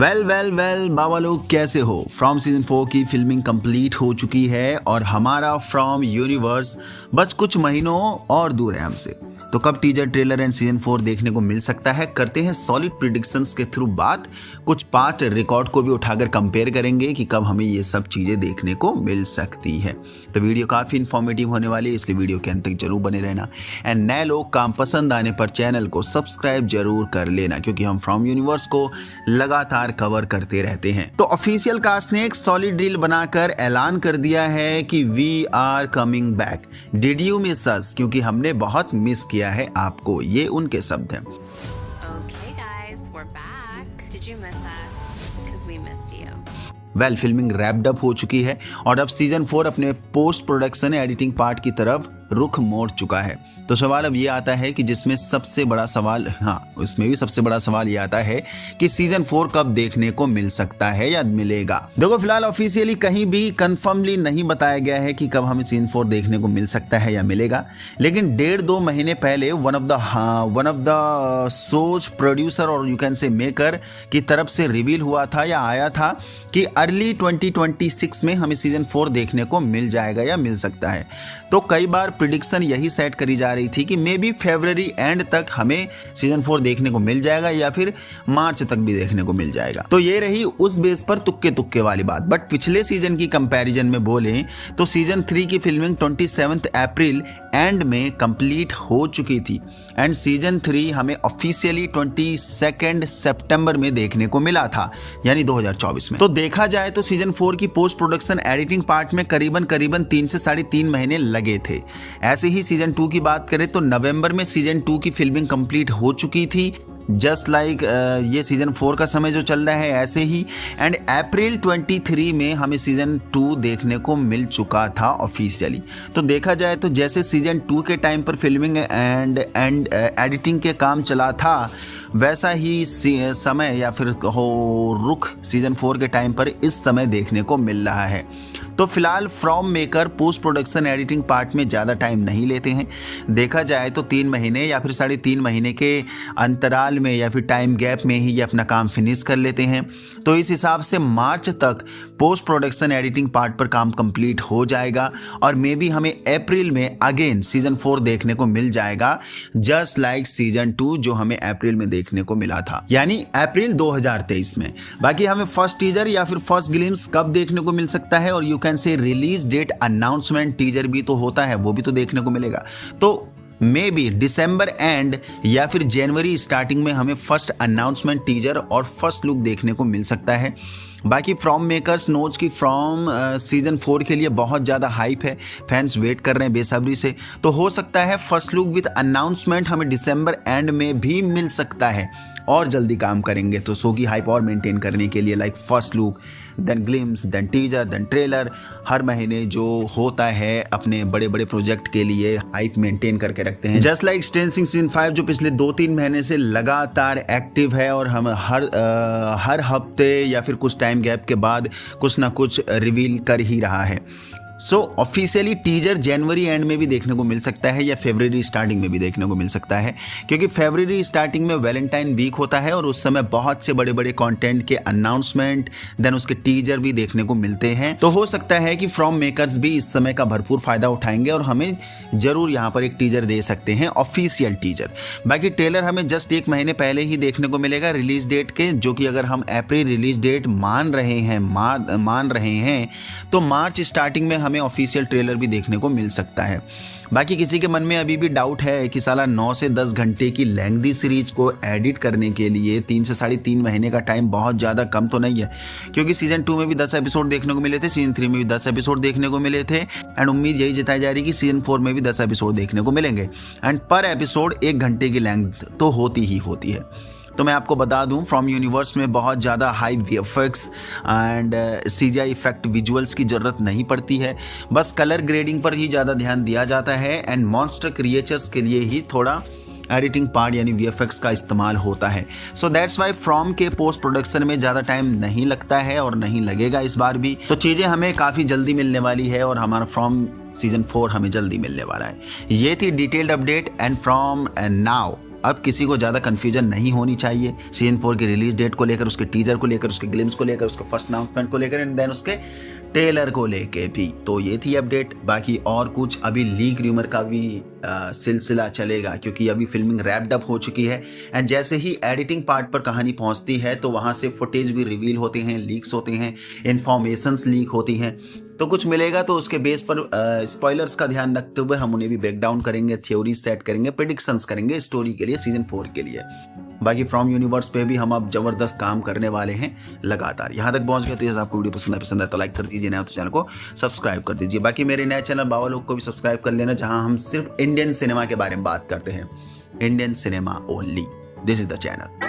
Well बाबा लोग कैसे हो। फ्रॉम सीजन 4 की फिल्मिंग कंप्लीट हो चुकी है और हमारा फ्रॉम यूनिवर्स बस कुछ महीनों और दूर है हमसे। तो कब टीजर ट्रेलर एंड सीजन 4 देखने को मिल सकता है, करते हैं सॉलिड प्रिडिक्शंस के थ्रू बात। कुछ पास्ट रिकॉर्ड को भी उठाकर कंपेयर करेंगे कि कब हमें ये सब चीज़ें देखने को मिल सकती है। तो वीडियो काफ़ी इन्फॉर्मेटिव होने वाली है, इसलिए वीडियो के अंत तक जरूर बने रहना। एंड नए लोग काम पसंद आने पर चैनल को सब्सक्राइब जरूर कर लेना, क्योंकि हम फ्रॉम यूनिवर्स को लगातार कवर करते रहते हैं। तो ऑफिशियल कास्ट ने एक सॉलिड डील बनाकर ऐलान कर दिया है कि we are coming back. Did you miss us? क्योंकि हमने बहुत मिस किया है आपको, ये उनके शब्द हैं। Okay, guys, we're back. Did you miss us? Because we missed you. Well filming wrapped up हो चुकी है और अब सीजन 4 अपने पोस्ट प्रोडक्शन एडिटिंग पार्ट की तरफ रुख मोड़ चुका है। तो सवाल अब ये आता है कि जिसमें सबसे बड़ा सवाल, उसमें भी सबसे बड़ा सवाल ये आता है कि सीजन 4 कब देखने को मिल सकता है या मिलेगा। देखो फिलहाल ऑफिशियली कहीं भी कंफर्मली नहीं बताया गया है कि कब हमें सीजन 4 देखने को मिल सकता है या मिलेगा, लेकिन 1.5-2 महीने पहले वन ऑफ द सोच प्रोड्यूसर और यू कैन से मेकर की तरफ से रिवील हुआ था या आया था कि अर्ली 2026 में हमें सीजन 4 देखने को मिल जाएगा या मिल सकता है। तो कई बार प्रिडिक्शन यही सेट करी जा रही थी कि मे बी फरवरी एंड तक हमें सीजन 4 देखने को मिल जाएगा या फिर मार्च तक भी देखने को मिल जाएगा। तो ये रही उस बेस पर तुक्के वाली बात। बट पिछले सीजन की कंपैरिजन में बोलें तो सीजन 3 की फिल्मिंग 27 अप्रैल एंड में कंप्लीट हो चुकी थी एंड सीजन 3 हमें ऑफिशियली 22 सितंबर में देखने को मिला था, यानी 2024 में। तो देखा जाए तो सीजन 4 की पोस्ट प्रोडक्शन एडिटिंग पार्ट में करीबन 3 से 3.5 महीने लगे थे। ऐसे ही सीजन 2 की बात करें तो नवंबर में सीजन 2 की फिल्मिंग कंप्लीट हो चुकी थी, जस्ट लाइक ये सीजन 4 का समय जो चल रहा है ऐसे ही। एंड अप्रैल 23 में हमें सीजन 2 देखने को मिल चुका था ऑफिशियली। तो देखा जाए तो जैसे सीजन 2 के टाइम पर फिल्मिंग एंड एडिटिंग के काम चला था, वैसा ही समय या फिर रुख सीजन 4 के टाइम पर इस समय देखने को मिल रहा है। तो फिलहाल from maker post production editing part में ज़्यादा टाइम नहीं लेते हैं। देखा जाए तो 3 महीने या फिर 3.5 महीने के अंतराल में या फिर टाइम गैप में ही ये अपना काम फिनिश कर लेते हैं। तो इस हिसाब से मार्च तक पोस्ट प्रोडक्शन एडिटिंग पार्ट पर काम कंप्लीट हो जाएगा और मे बी हमें अप्रैल में अगेन सीजन 4 देखने को मिल जाएगा, जस्ट लाइक सीजन 2 जो हमें अप्रैल में देखने को मिला था, यानी अप्रैल 2023 में। बाकी हमें फर्स्ट टीजर या फिर फर्स्ट ग्लिम्स कब देखने को मिल सकता है और you can say release date announcement teaser भी तो होता है, वो भी तो देखने को मिलेगा। तो मे बी दिसंबर एंड या फिर जनवरी स्टार्टिंग में हमें फर्स्ट अनाउंसमेंट टीजर और फर्स्ट लुक देखने को मिल सकता है। बाकी फ्रॉम मेकर्स नोज की फ्रॉम सीजन 4 के लिए बहुत ज़्यादा हाइप है, फैंस वेट कर रहे हैं बेसब्री से। तो हो सकता है फर्स्ट लुक विद अनाउंसमेंट हमें दिसंबर एंड में भी मिल सकता है और जल्दी काम करेंगे तो शो की हाइप और मेंटेन करने के लिए like first look, then glimpse, then teaser, then trailer, हर महीने जो होता है अपने बड़े बड़े प्रोजेक्ट के लिए हाइप मेंटेन करके रखते हैं। जस्ट लाइक स्ट्रेंजिंग सीजन 5 जो पिछले 2-3 महीने से लगातार एक्टिव है और हम हर हफ्ते या फिर कुछ टाइम गैप के बाद कुछ ना कुछ रिवील कर ही रहा है। So officially teaser January and में भी देखने को मिल सकता है या फरवरी स्टार्टिंग में भी देखने को मिल सकता है, क्योंकि फरवरी स्टार्टिंग में वैलेंटाइन वीक होता है और उस समय बहुत से बड़े बड़े कंटेंट के अनाउंसमेंट देन उसके टीजर भी देखने को मिलते हैं। तो हो सकता है कि फ्रॉम मेकर्स भी इस समय का भरपूर फायदा उठाएंगे और हमें जरूर यहाँ पर एक टीजर दे सकते हैं, ऑफिशियल टीजर। बाकी ट्रेलर हमें जस्ट 1 महीने पहले ही देखने को मिलेगा रिलीज डेट के, जो कि अगर हम अप्रैल रिलीज डेट मान रहे हैं तो मार्च स्टार्टिंग में हमें ऑफिशियल ट्रेलर भी देखने को मिल सकता है। बाकी किसी के मन में अभी भी डाउट है कि साला 9 से 10 घंटे की लेंथी सीरीज को एडिट करने के लिए 3 से 3.5 महीने का टाइम बहुत ज़्यादा कम तो नहीं है, क्योंकि सीजन 2 में भी 10 एपिसोड देखने को मिले थे, सीजन 3 में भी 10 एपिसोड देखने को मिले थे एंड उम्मीद यही जताई जा रही है कि सीजन 4 में भी 10 एपिसोड देखने को मिलेंगे एंड पर एपिसोड 1 घंटे की लेंथ तो होती ही होती है। तो मैं आपको बता दूं फ्रॉम यूनिवर्स में बहुत ज़्यादा high VFX and CGI effect visuals की ज़रूरत नहीं पड़ती है, बस कलर ग्रेडिंग पर ही ज़्यादा ध्यान दिया जाता है एंड मॉन्स्टर क्रिएचर्स के लिए ही थोड़ा एडिटिंग पार्ट यानी वीएफएक्स का इस्तेमाल होता है। सो दैट्स वाई फ्रॉम के पोस्ट प्रोडक्शन में ज़्यादा टाइम नहीं लगता है और नहीं लगेगा इस बार भी। तो चीज़ें हमें काफ़ी जल्दी मिलने वाली है और हमारा फ्रॉम सीजन 4 हमें जल्दी मिलने वाला है। ये थी detailed update and from now अब किसी को ज़्यादा कन्फ्यूजन नहीं होनी चाहिए सीजन 4 की रिलीज डेट को लेकर, उसके टीजर को लेकर, उसके ग्लिम्स को लेकर, उसके फर्स्ट अनाउंसमेंट को लेकर एंड देन उसके टेलर को लेके भी। तो ये थी अपडेट। बाकी और कुछ अभी लीक रूमर का भी सिलसिला चलेगा क्योंकि अभी फिल्मिंग रैप्ड अप हो चुकी है एंड जैसे ही एडिटिंग पार्ट पर कहानी पहुंचती है तो वहां से फुटेज भी रिवील होते हैं, लीक्स होते हैं, इंफॉर्मेशंस लीक होती हैं। तो कुछ मिलेगा तो उसके बेस पर स्पॉयलर्स का ध्यान रखते हुए हम उन्हें भी ब्रेक डाउन करेंगे, थ्योरी सेट करेंगे, प्रेडिक्शंस करेंगे स्टोरी के लिए, सीजन 4 के लिए। बाकी फ्रॉम यूनिवर्स पे भी हम अब जबरदस्त काम करने वाले हैं लगातार। यहाँ तक पहुंच गए तो आपको वीडियो पसंद है तो लाइक कर दीजिए, नया तो चैनल को सब्सक्राइब कर दीजिए। बाकी मेरे नए चैनल बाबा लोग को भी सब्सक्राइब कर लेना, जहां हम सिर्फ इंडियन सिनेमा के बारे में बात करते हैं, Indian cinema only. This is the channel.